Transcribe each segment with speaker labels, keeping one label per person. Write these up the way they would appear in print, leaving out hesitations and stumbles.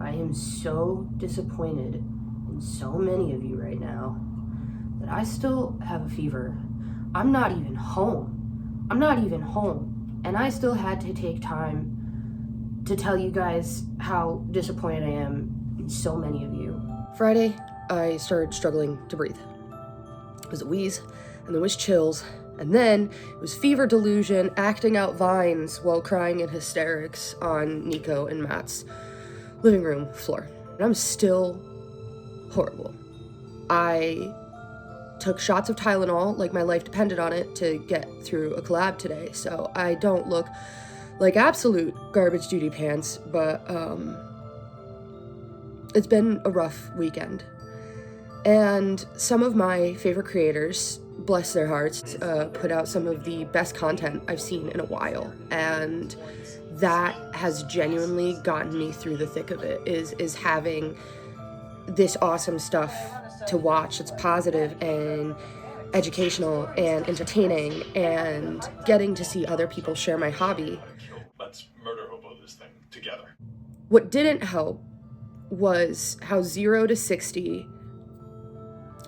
Speaker 1: I am so disappointed in so many of you right now that I still have a fever. I'm not even home. And I still had to take time to tell you guys how disappointed I am in so many of you. Friday, I started struggling to breathe. It was a wheeze, and then was chills, and then it was fever delusion, acting out vines while crying in hysterics on Nico and Matt's living room floor. And I'm still horrible. I took shots of Tylenol like my life depended on it to get through a collab today, so I don't look like absolute garbage duty pants, but it's been a rough weekend. And some of my favorite creators, bless their hearts, put out some of the best content I've seen in a while, and that has genuinely gotten me through the thick of it, is having this awesome stuff to watch that's positive and educational and entertaining, and getting to see other people share my hobby.
Speaker 2: Let's murder hobo this thing together.
Speaker 1: What didn't help was how 0 to 60,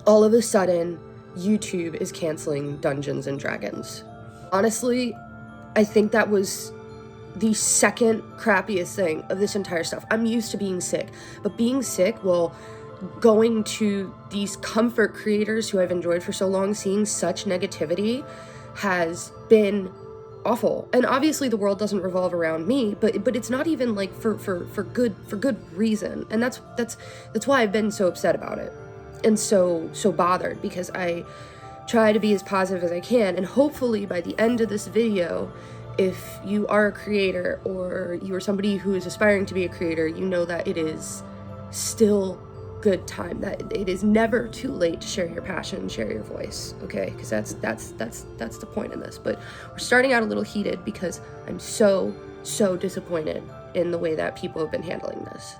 Speaker 1: all of a sudden, YouTube is canceling Dungeons and Dragons. Honestly, I think that was the second crappiest thing of this entire stuff. I'm used to being sick, but being sick, well, going to these comfort creators who I've enjoyed for so long, seeing such negativity has been awful. And obviously the world doesn't revolve around me, but it's not even like for good reason. And that's why I've been so upset about it and so bothered, because I try to be as positive as I can, and hopefully by the end of this video, if you are a creator or you are somebody who is aspiring to be a creator, you know that it is still good time, that it is never too late to share your passion, share your voice, okay? Because that's the point in this. But we're starting out a little heated because I'm so disappointed in the way that people have been handling this.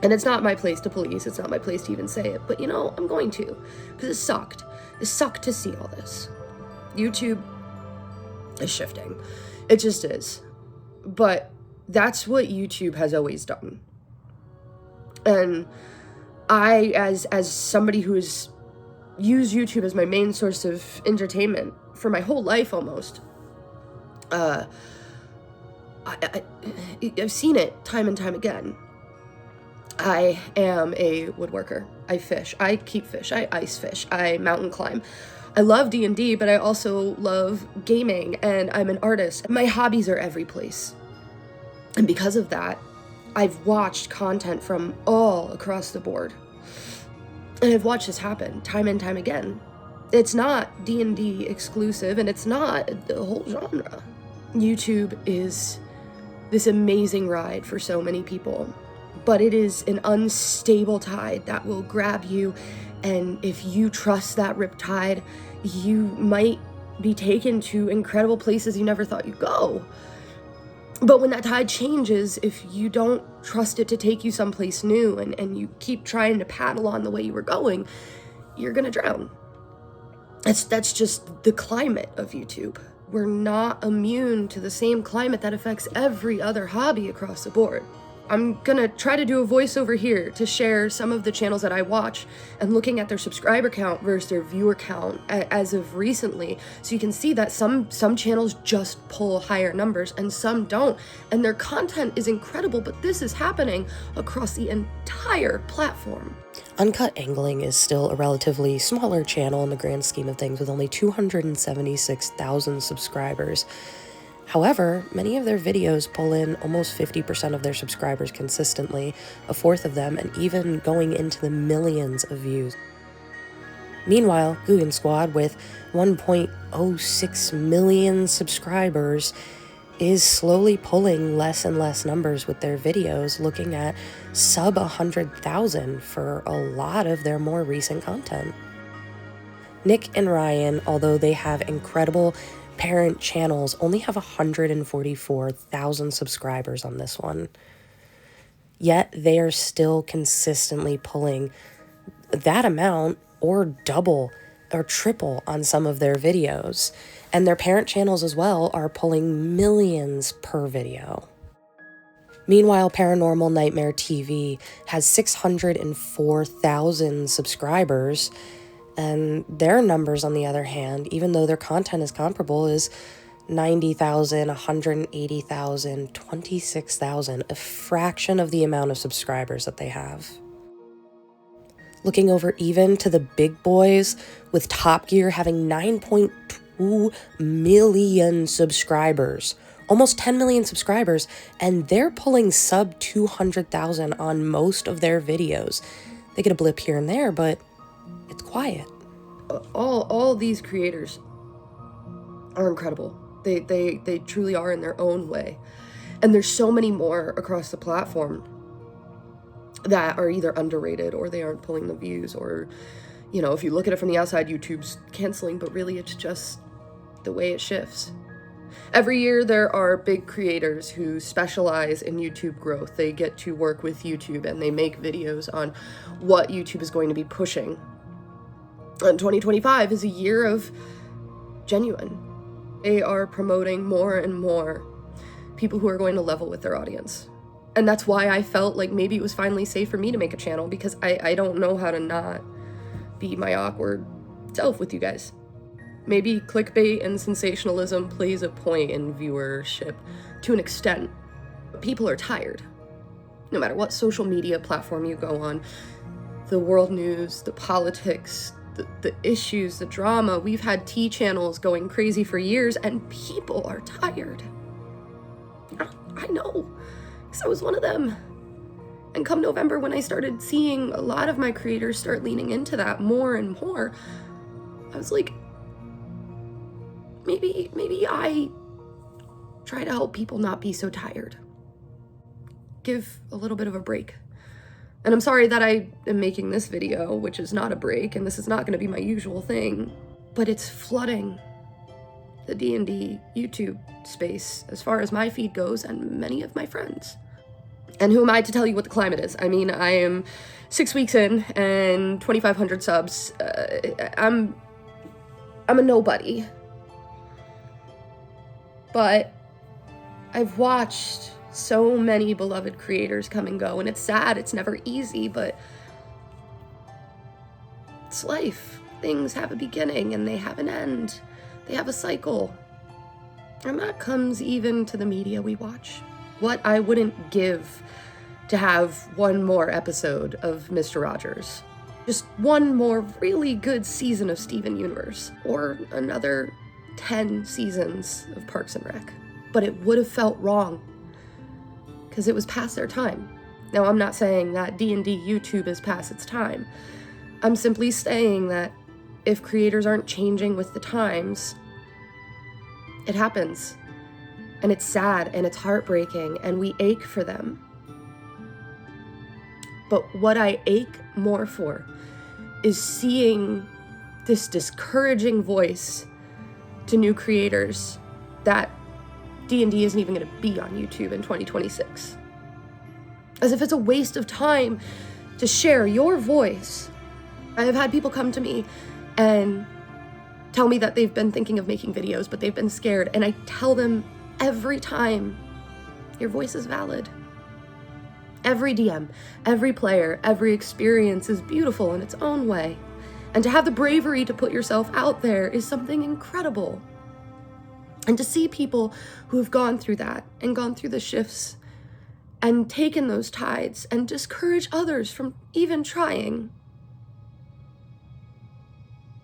Speaker 1: And it's not my place to police, it's not my place to even say it, but you know, I'm going to, because it sucked. It sucked to see all this. YouTube is shifting. It just is. But that's what YouTube has always done. And I, as somebody who has used YouTube as my main source of entertainment for my whole life almost, I've seen it time and time again. I am a woodworker. I fish. I keep fish. I ice fish. I mountain climb. I love D&D, but I also love gaming, and I'm an artist. My hobbies are every place. And because of that, I've watched content from all across the board. And I've watched this happen time and time again. It's not D&D exclusive, and it's not the whole genre. YouTube is this amazing ride for so many people, but it is an unstable tide that will grab you, and if you trust that riptide, you might be taken to incredible places you never thought you'd go. But when that tide changes, if you don't trust it to take you someplace new, and you keep trying to paddle on the way you were going, you're gonna drown. That's just the climate of YouTube. We're not immune to the same climate that affects every other hobby across the board. I'm gonna try to do a voiceover here to share some of the channels that I watch, and looking at their subscriber count versus their viewer count as of recently, so you can see that some channels just pull higher numbers and some don't, and their content is incredible, but this is happening across the entire platform.
Speaker 3: Uncut Angling is still a relatively smaller channel in the grand scheme of things, with only 276,000 subscribers. However, many of their videos pull in almost 50% of their subscribers consistently, a fourth of them, and even going into the millions of views. Meanwhile, Guggen Squad, with 1.06 million subscribers, is slowly pulling less and less numbers with their videos, looking at sub 100,000 for a lot of their more recent content. Nick and Ryan, although they have incredible parent channels, only have 144,000 subscribers on this one. Yet they are still consistently pulling that amount, or double or triple, on some of their videos. And their parent channels as well are pulling millions per video. Meanwhile, Paranormal Nightmare TV has 604,000 subscribers, and their numbers, on the other hand, even though their content is comparable, is 90,000, 180,000, 26,000, a fraction of the amount of subscribers that they have. Looking over even to the big boys, with Top Gear having 9.2 million subscribers, almost 10 million subscribers, and they're pulling sub 200,000 on most of their videos. They get a blip here and there, but it's quiet.
Speaker 1: All these creators are incredible. They truly are in their own way. And there's so many more across the platform that are either underrated or they aren't pulling the views, or, you know, if you look at it from the outside, YouTube's canceling, but really it's just the way it shifts. Every year there are big creators who specialize in YouTube growth. They get to work with YouTube and they make videos on what YouTube is going to be pushing. And 2025 is a year of genuine. They are promoting more and more people who are going to level with their audience. And that's why I felt like maybe it was finally safe for me to make a channel, because I don't know how to not be my awkward self with you guys. Maybe clickbait and sensationalism plays a point in viewership to an extent. But people are tired. No matter what social media platform you go on, the world news, the politics, the issues, the drama. We've had T channels going crazy for years, and people are tired. I know, because I was one of them. And come November, when I started seeing a lot of my creators start leaning into that more and more, I was like, maybe I try to help people not be so tired. Give a little bit of a break. And I'm sorry that I am making this video, which is not a break, and this is not going to be my usual thing, but it's flooding the D&D YouTube space as far as my feed goes, and many of my friends. And who am I to tell you what the climate is? I mean, I am 6 weeks in and 2,500 subs. I'm a nobody. But I've watched so many beloved creators come and go, and it's sad, it's never easy, but it's life. Things have a beginning and they have an end. They have a cycle. And that comes even to the media we watch. What I wouldn't give to have one more episode of Mr. Rogers. Just one more really good season of Steven Universe. Or another 10 seasons of Parks and Rec. But it would have felt wrong, because it was past their time. Now, I'm not saying that D&D YouTube is past its time. I'm simply saying that if creators aren't changing with the times, it happens. And it's sad and it's heartbreaking and we ache for them. But what I ache more for is seeing this discouraging voice to new creators that D&D isn't even going to be on YouTube in 2026. As if it's a waste of time to share your voice. I have had people come to me and tell me that they've been thinking of making videos, but they've been scared. And I tell them every time, your voice is valid. Every DM, every player, every experience is beautiful in its own way. And to have the bravery to put yourself out there is something incredible. And to see people who have gone through that and gone through the shifts and taken those tides and discourage others from even trying,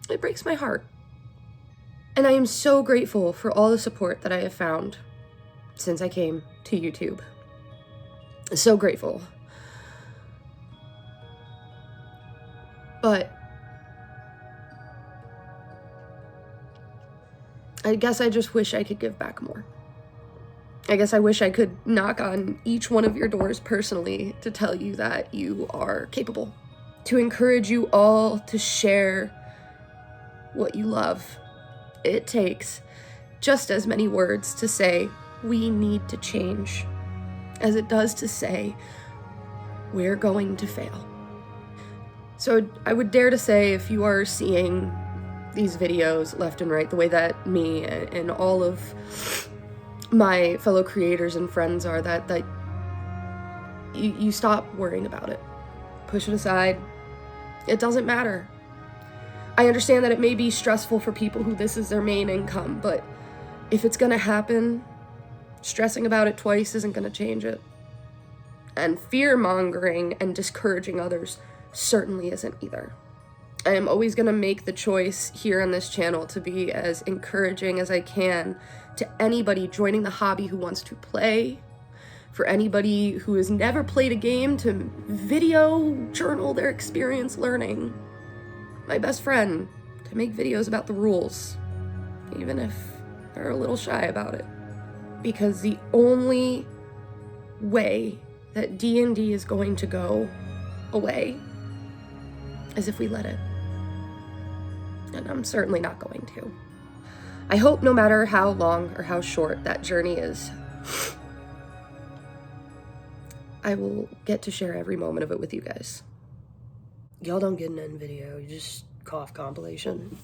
Speaker 1: it breaks my heart. And I am so grateful for all the support that I have found since I came to YouTube. So grateful. But I guess I just wish I could give back more. I guess I wish I could knock on each one of your doors personally to tell you that you are capable. To encourage you all to share what you love. It takes just as many words to say, we need to change, as it does to say, we're going to fail. So I would dare to say, if you are seeing these videos left and right, the way that me and all of my fellow creators and friends are, that you stop worrying about it. Push it aside. It doesn't matter. I understand that it may be stressful for people who this is their main income, but if it's gonna happen, stressing about it twice isn't gonna change it. And fear-mongering and discouraging others certainly isn't either. I am always gonna make the choice here on this channel to be as encouraging as I can to anybody joining the hobby who wants to play, for anybody who has never played a game to video journal their experience learning. My best friend, to make videos about the rules, even if they're a little shy about it. Because the only way that D&D is going to go away is if we let it. And I'm certainly not going to. I hope no matter how long or how short that journey is, I will get to share every moment of it with you guys. Y'all don't get an end video, you just cough compilation.